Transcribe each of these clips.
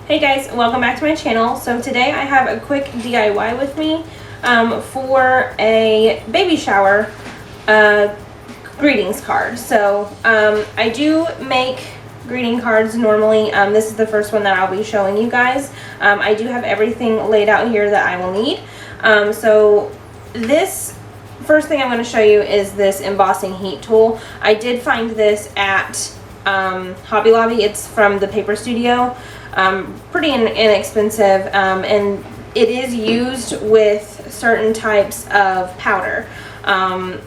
Hey guys, welcome back to my channel. So today I have a quick DIY with me for a baby shower greetings card. So I do make greeting cards normally. This is the first one that I'll be showing you guys. I do have everything laid out here that I will need. So this first thing I'm going to show you is this embossing heat tool. I did find this at Hobby Lobby. It's from the Paper Studio. Pretty inexpensive, and it is used with certain types of powder. And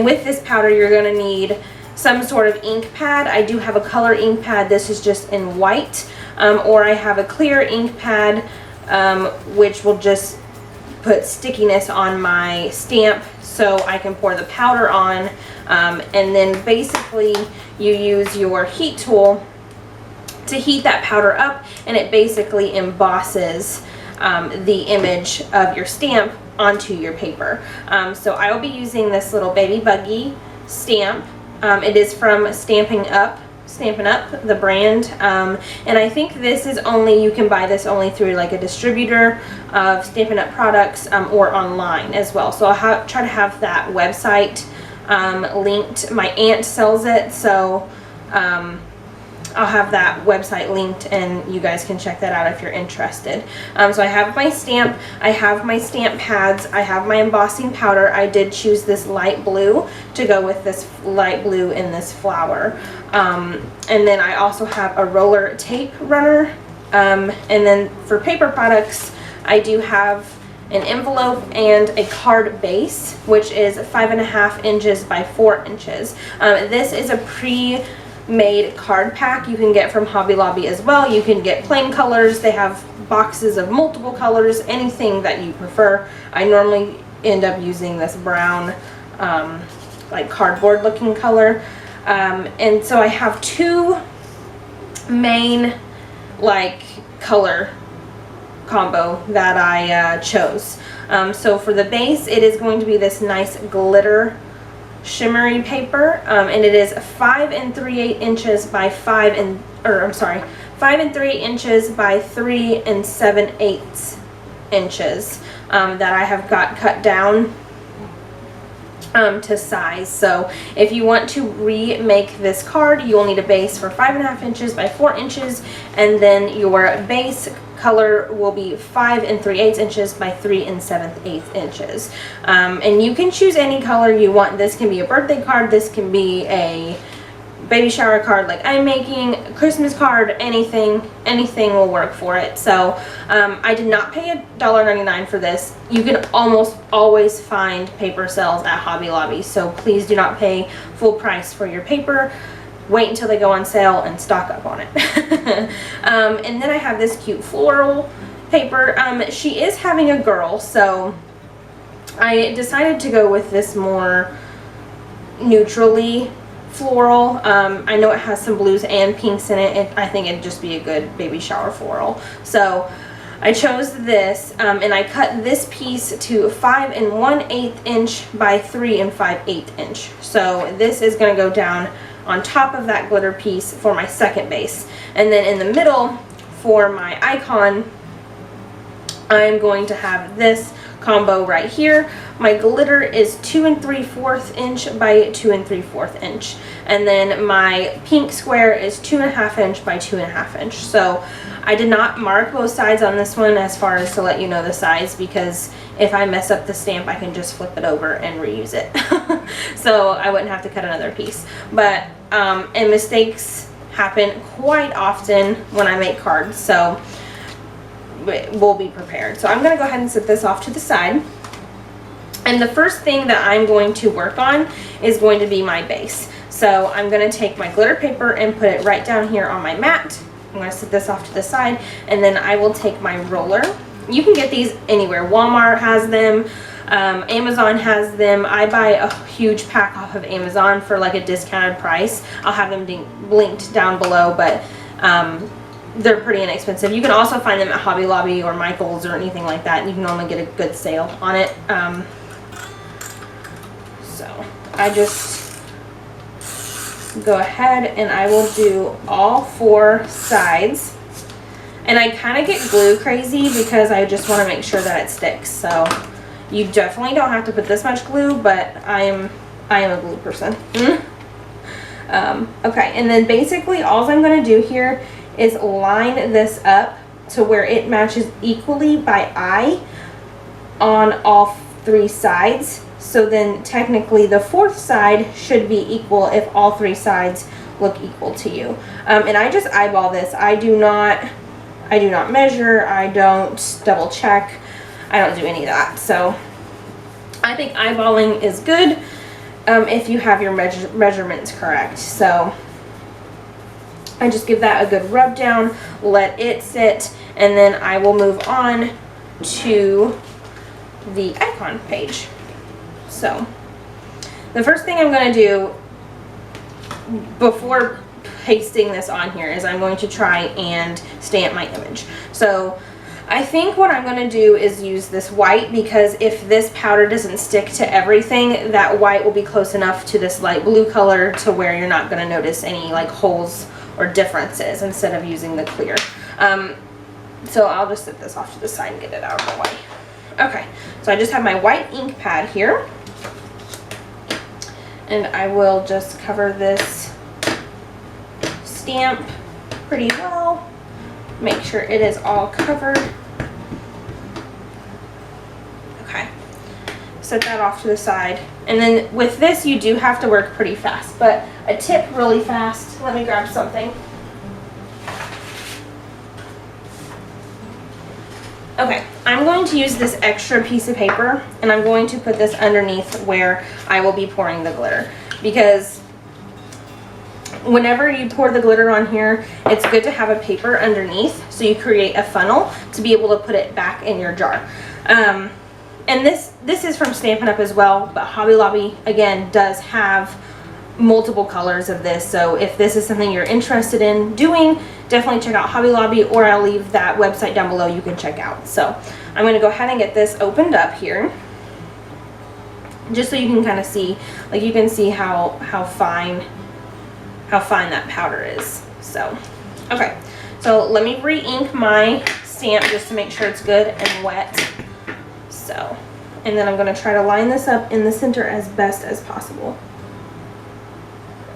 with this powder you're going to need some sort of ink pad. I do have a color ink pad. This is just in white, or I have a clear ink pad, which will just put stickiness on my stamp so I can pour the powder on, and then basically you use your heat tool to heat that powder up, and it basically embosses the image of your stamp onto your paper. So I will be using this little Baby Buggy stamp. It is from Stampin' Up, the brand, and I think this is only, you can buy this only through like a distributor of Stampin' Up products, or online as well. So I'll try to have that website linked. My aunt sells it, so I'll have that website linked and you guys can check that out if you're interested. So I have my stamp, I have my stamp pads, I have my embossing powder. I did choose this light blue to go with this light blue in this flower. And then I also have a roller tape runner. And then for paper products, I do have an envelope and a card base, which is 5.5 inches by 4 inches. This is a pre-made card pack you can get from Hobby Lobby as well. You can get plain colors. They have boxes of multiple colors, anything that you prefer. I normally end up using this brown like cardboard looking color, and so I have two main like color combo that I chose. So for the base, it is going to be this nice glitter shimmery paper, and it is 5 3/8 inches by 5 3/8 inches by 3 7/8 inches that I have got cut down to size. So if you want to remake this card, you will need a base for 5.5 inches by 4 inches, and then your base color will be 5 3/8 inches by 3 7/8 inches. And you can choose any color you want. This can be a birthday card, this can be a baby shower card like I'm making, a Christmas card, anything will work for it. So I did not pay $1.99 for this. You can almost always find paper sales at Hobby Lobby, so please do not pay full price for your paper. Wait until they go on sale and stock up on it. And then I have this cute floral paper. She is having a girl, so I decided to go with this more neutrally floral. I know it has some blues and pinks in it. I think it'd just be a good baby shower floral. So I chose this, and I cut this piece to 5 1/8 inch by 3 5/8 inch. So this is going to go down on top of that glitter piece for my second base. And then in the middle for my icon, I'm going to have this combo right here. My glitter is 2 3/4 inch by 2 3/4 inch. And then my pink square is 2.5 inch by 2.5 inch. So I did not mark both sides on this one as far as to let you know the size, because if I mess up the stamp I can just flip it over and reuse it. So I wouldn't have to cut another piece. But and mistakes happen quite often when I make cards, so we'll be prepared. So I'm going to go ahead and set this off to the side. And the first thing that I'm going to work on is going to be my base. So I'm going to take my glitter paper and put it right down here on my mat. I'm going to set this off to the side, and then I will take my roller. You can get these anywhere. Walmart has them. Amazon has them. I buy a huge pack off of Amazon for like a discounted price. I'll have them linked down below, but they're pretty inexpensive. You can also find them at Hobby Lobby or Michael's or anything like that. You can normally get a good sale on it. So I just go ahead and I will do all 4 sides. And I kind of get glue crazy because I just want to make sure that it sticks. So you definitely don't have to put this much glue, but I am a glue person. Okay, and then basically all I'm going to do here is line this up to where it matches equally by eye on all 3 sides. So then technically the 4th side should be equal if all 3 sides look equal to you. And I just eyeball this. I do not measure. I don't double check. I don't do any of that. So I think eyeballing is good if you have your measurements correct. So I just give that a good rub down, let it sit, and then I will move on to the icon page. So the first thing I'm going to do before pasting this on here is I'm going to try and stamp my image. So I think what I'm going to do is use this white, because if this powder doesn't stick to everything, that white will be close enough to this light blue color to where you're not going to notice any like holes or differences instead of using the clear. So I'll just set this off to the side and get it out of the way. Okay, so I just have my white ink pad here, and I will just cover this stamp pretty well. Make sure it is all covered. Okay, set that off to the side. And then with this, you do have to work pretty fast, but a tip really fast. Let me grab something. Okay, I'm going to use this extra piece of paper, and I'm going to put this underneath where I will be pouring the glitter, because whenever you pour the glitter on here, it's good to have a paper underneath so you create a funnel to be able to put it back in your jar. And this is from Stampin' Up! As well, but Hobby Lobby again does have multiple colors of this, so if this is something you're interested in doing, definitely check out Hobby Lobby, or I'll leave that website down below you can check out. So I'm going to go ahead and get this opened up here, just so you can kind of see, like you can see how fine that powder is. So okay, so let me re-ink my stamp just to make sure it's good and wet. So, and then I'm going to try to line this up in the center as best as possible.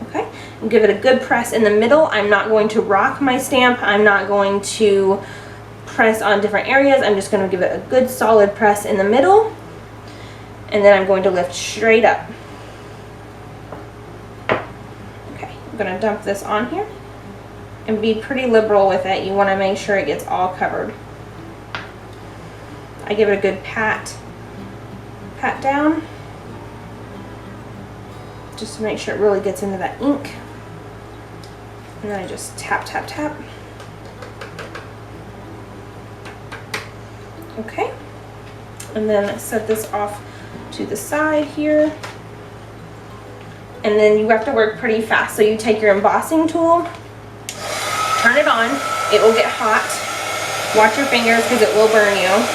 Okay, and give it a good press in the middle. I'm not going to rock my stamp. I'm not going to press on different areas. I'm just going to give it a good solid press in the middle, and then I'm going to lift straight up. Okay, I'm going to dump this on here and be pretty liberal with it. You want to make sure it gets all covered. I give it a good pat down, just to make sure it really gets into that ink. And then I just tap, tap, tap. Okay. And then set this off to the side here. And then you have to work pretty fast. So you take your embossing tool, turn it on, it will get hot. Watch your fingers because it will burn you.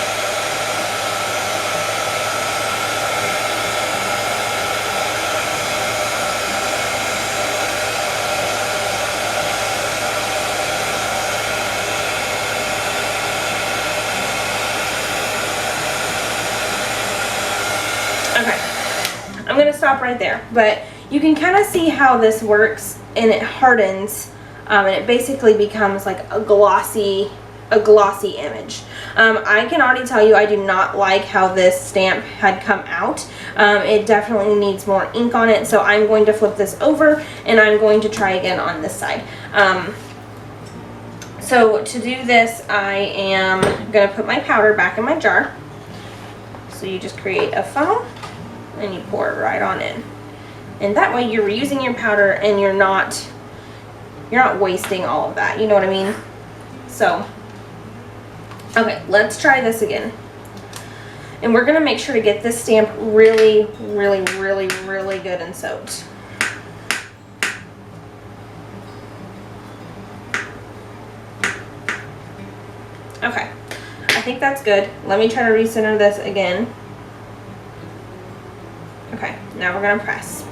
I'm going to stop right there, but you can kind of see how this works, and it hardens, and it basically becomes like a glossy image. I can already tell you I do not like how this stamp had come out. It definitely needs more ink on it, so I'm going to flip this over and I'm going to try again on this side. So to do this, I am going to put my powder back in my jar. So you just create a funnel and you pour it right on in, and that way you're reusing your powder and you're not wasting all of that, you know what I mean? So okay, let's try this again, and we're gonna make sure to get this stamp really good and soaked. Okay, I think that's good. Let me try to recenter this again. Okay, now we're gonna press.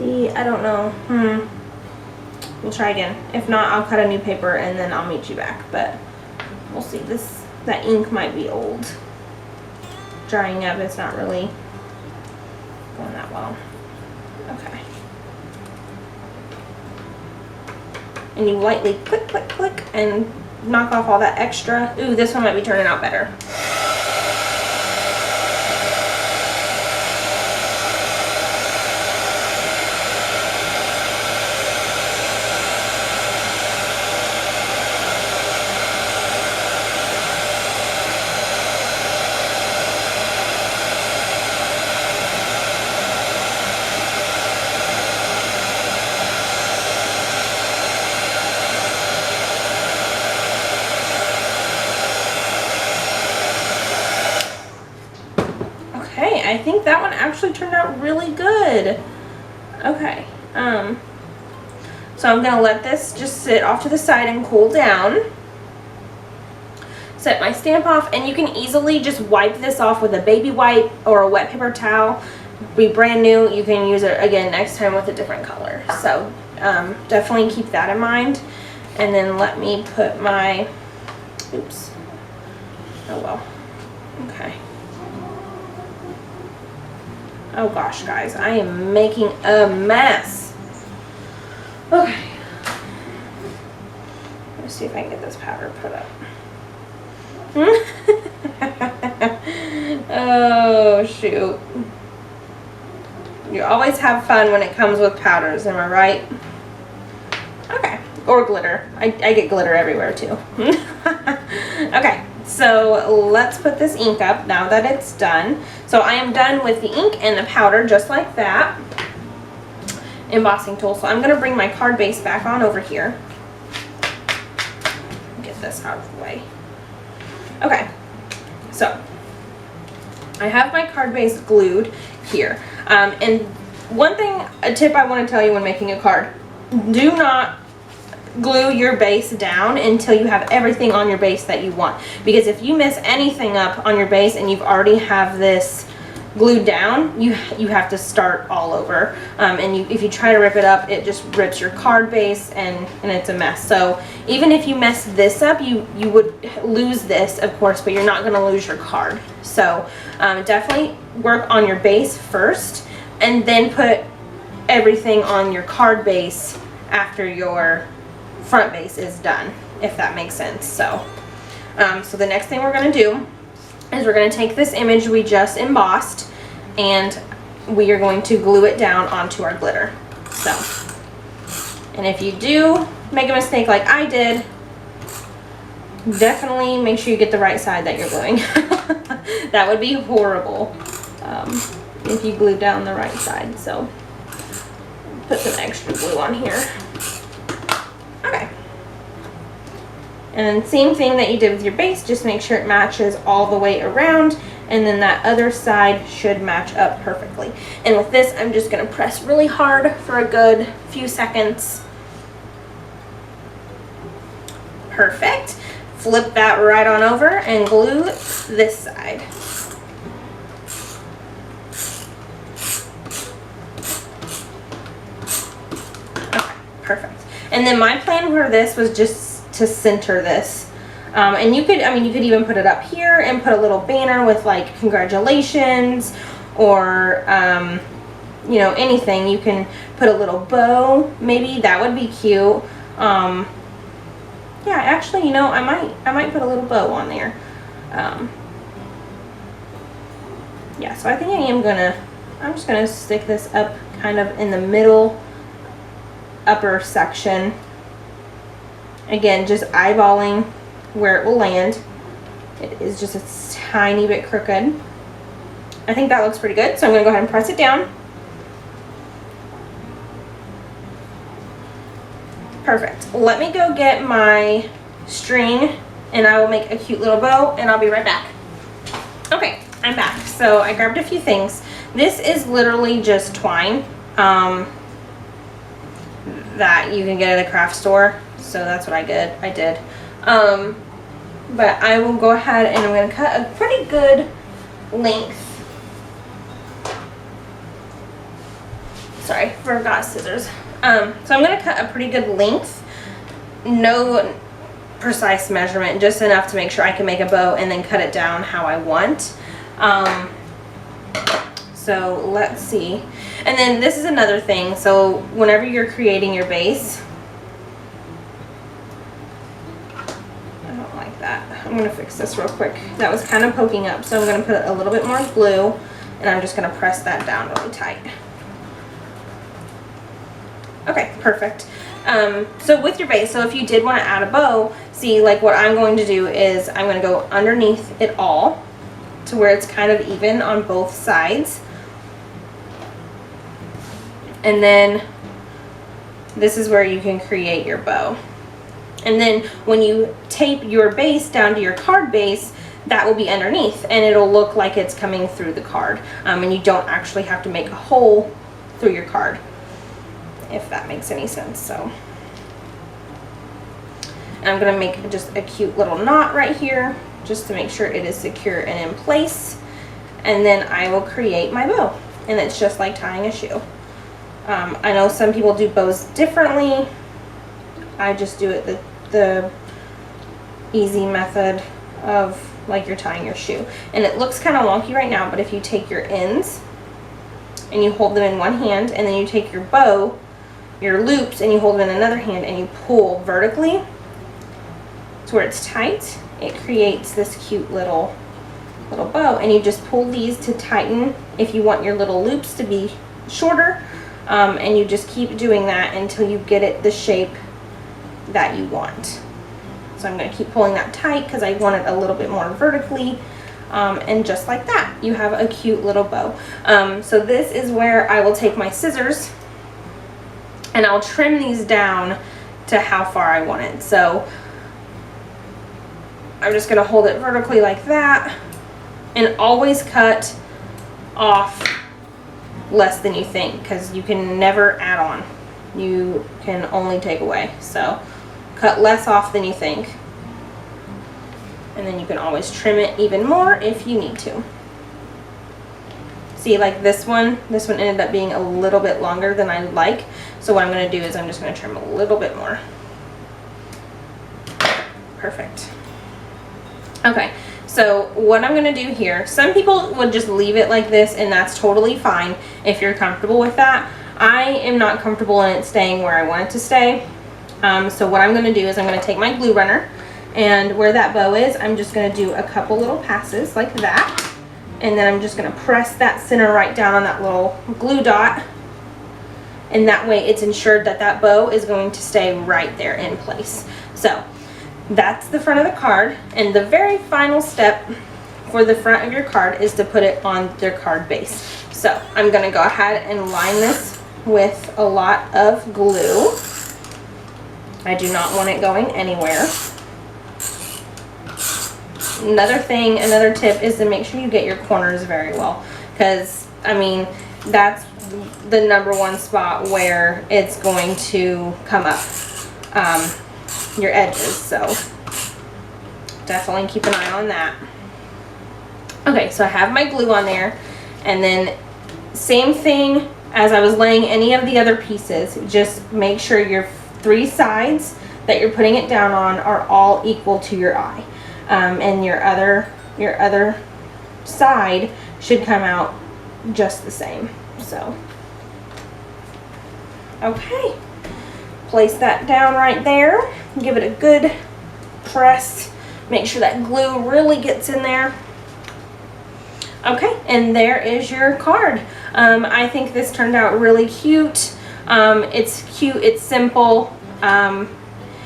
I don't know. We'll try again. If not, I'll cut a new paper and then I'll meet you back. But we'll see. That ink might be old. Drying up, it's not really going that well. Okay. And you lightly click, click, click, and knock off all that extra. Ooh, this one might be turning out better. I think that one actually turned out really good. Okay, so I'm gonna let this just sit off to the side and cool down. Set my stamp off, and you can easily just wipe this off with a baby wipe or a wet paper towel. Be brand new. You can use it again next time with a different color. So definitely keep that in mind. And then let me put my, oops, oh well, okay. Oh gosh, guys, I am making a mess. Okay. Let's see if I can get this powder put up. Oh, shoot. You always have fun when it comes with powders, am I right? Okay. Or glitter. I get glitter everywhere, too. Okay. So let's put this ink up now that it's done. So I am done with the ink and the powder just like that. Embossing tool. So I'm going to bring my card base back on over here. Get this out of the way. Okay. So I have my card base glued here. And one thing, a tip I want to tell you when making a card, do not glue your base down until you have everything on your base that you want, because if you miss anything up on your base and you've already have this glued down, you have to start all over, and if you try to rip it up, it just rips your card base and it's a mess. So even if you mess this up, you would lose this, of course, but you're not going to lose your card. So definitely work on your base first and then put everything on your card base after your front base is done, if that makes sense. So so the next thing we're going to do is we're going to take this image we just embossed and we are going to glue it down onto our glitter. So, and if you do make a mistake like I did, definitely make sure you get the right side that you're gluing. That would be horrible if you glue down the right side. So put some extra glue on here. Okay. And same thing that you did with your base, just make sure it matches all the way around, and then that other side should match up perfectly. And with this, I'm just going to press really hard for a good few seconds. Perfect. Flip that right on over and glue this side. Okay, perfect. And then my plan for this was just to center this. And you could, you could even put it up here and put a little banner with like congratulations or, you know, anything. You can put a little bow, maybe that would be cute. Yeah, actually, you know, I might put a little bow on there. Yeah, so I think I'm just gonna stick this up kind of in the middle upper section. Again, just eyeballing where it will land. It is just a tiny bit crooked. I think that looks pretty good, so I'm going to go ahead and press it down. Perfect. Let me go get my string and I will make a cute little bow and I'll be right back. Okay, I'm back. So I grabbed a few things. This is literally just twine that you can get at a craft store. So that's what I did. But I will go ahead and I'm going to cut a pretty good length. Sorry, forgot scissors. So I'm going to cut a pretty good length. No precise measurement, just enough to make sure I can make a bow and then cut it down how I want. So let's see. And then this is another thing. So whenever you're creating your base, I don't like that. I'm going to fix this real quick. That was kind of poking up, so I'm going to put a little bit more glue, and I'm just going to press that down really tight. Okay, perfect. So with your base, so if you did want to add a bow, see, like what I'm going to do is I'm going to go underneath it all to where it's kind of even on both sides. And then this is where you can create your bow. And then when you tape your base down to your card base, that will be underneath, and it'll look like it's coming through the card. And you don't actually have to make a hole through your card, if that makes any sense. So, and I'm gonna make just a cute little knot right here, just to make sure it is secure and in place. And then I will create my bow, and it's just like tying a shoe. I know some people do bows differently. I just do it the easy method of like you're tying your shoe. And it looks kind of wonky right now, but if you take your ends and you hold them in one hand, and then you take your bow, your loops, and you hold them in another hand, and you pull vertically to where it's tight, it creates this cute little bow. And you just pull these to tighten if you want your little loops to be shorter, and you just keep doing that until you get it the shape that you want. So I'm going to keep pulling that tight because I want it a little bit more vertically, and just like that you have a cute little bow. So this is where I will take my scissors and I'll trim these down to how far I want it. So I'm just going to hold it vertically like that, and always cut off less than you think, because you can never add on, you can only take away. So cut less off than you think, and then you can always trim it even more if you need to. See, like this one ended up being a little bit longer than I like, so what I'm going to do is I'm just going to trim a little bit more. Perfect. Okay, so what I'm going to do here, some people would just leave it like this, and that's totally fine if you're comfortable with that. I am not comfortable in it staying where I want it to stay. So what I'm going to do is I'm going to take my glue runner, and where that bow is, I'm just going to do a couple little passes like that, and then I'm just going to press that center right down on that little glue dot, and that way it's ensured that that bow is going to stay right there in place. So that's the front of the card, and the very final step for the front of your card is to put it on your card base. So I'm going to go ahead and line this with a lot of glue. I do not want it going anywhere. Another tip is to make sure you get your corners very well, because I mean that's the #1 spot where it's going to come up, your edges. So definitely keep an eye on that. Okay, so I have my glue on there, and then same thing as I was laying any of the other pieces, just make sure your 3 sides that you're putting it down on are all equal to your eye, and your other side should come out just the same. So okay, place that down right there, give it a good press, make sure that glue really gets in there. Okay, and there is your card. I think this turned out really cute. It's cute, it's simple, and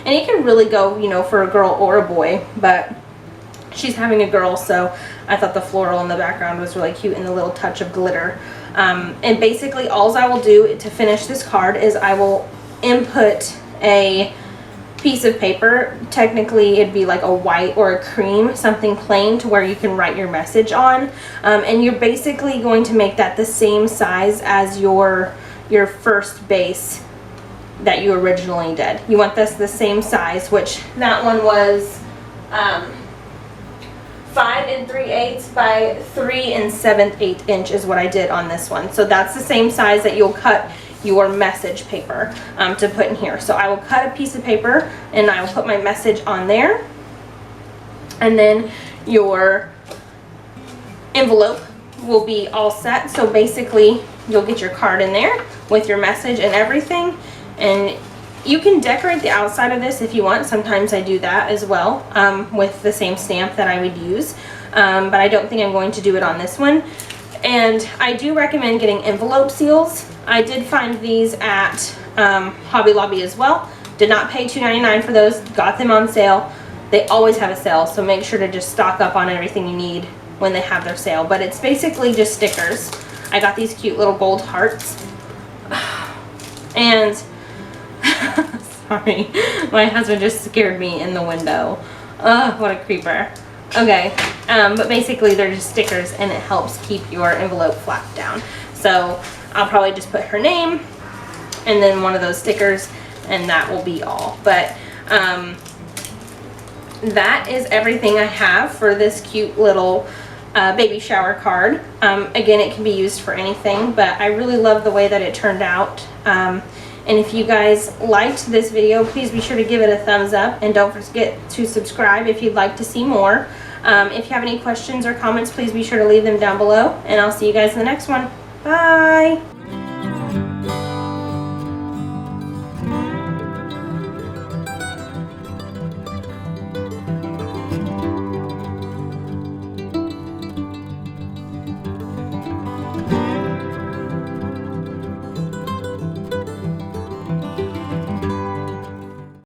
it can really go, you know, for a girl or a boy, but she's having a girl, so I thought the floral in the background was really cute and the little touch of glitter. And basically all I will do to finish this card is I will input a piece of paper. Technically it'd be like a white or a cream, something plain to where you can write your message on, and you're basically going to make that the same size as your first base that you originally did. You want this the same size, which that one was 5 3/8 by 3 7/8 inch is what I did on this one. So that's the same size that you'll cut your message paper to put in here. So I will cut a piece of paper and I will put my message on there. And then your envelope will be all set. So basically you'll get your card in there with your message and everything. And you can decorate the outside of this if you want. Sometimes I do that as well with the same stamp that I would use. But I don't think I'm going to do it on this one. And I do recommend getting envelope seals. I did find these at Hobby Lobby as well. Did not pay $2.99 for those. Got them on sale. They always have a sale, so make sure to just stock up on everything you need when they have their sale. But it's basically just stickers. I got these cute little gold hearts. And sorry, my husband just scared me in the window. Ugh, what a creeper. Okay, but basically they're just stickers and it helps keep your envelope flat down. So I'll probably just put her name and then one of those stickers and that will be all. But that is everything I have for this cute little baby shower card. Again, it can be used for anything, but I really love the way that it turned out. And if you guys liked this video, please be sure to give it a thumbs up and don't forget to subscribe if you'd like to see more. If you have any questions or comments, please be sure to leave them down below, and I'll see you guys in the next one. Bye!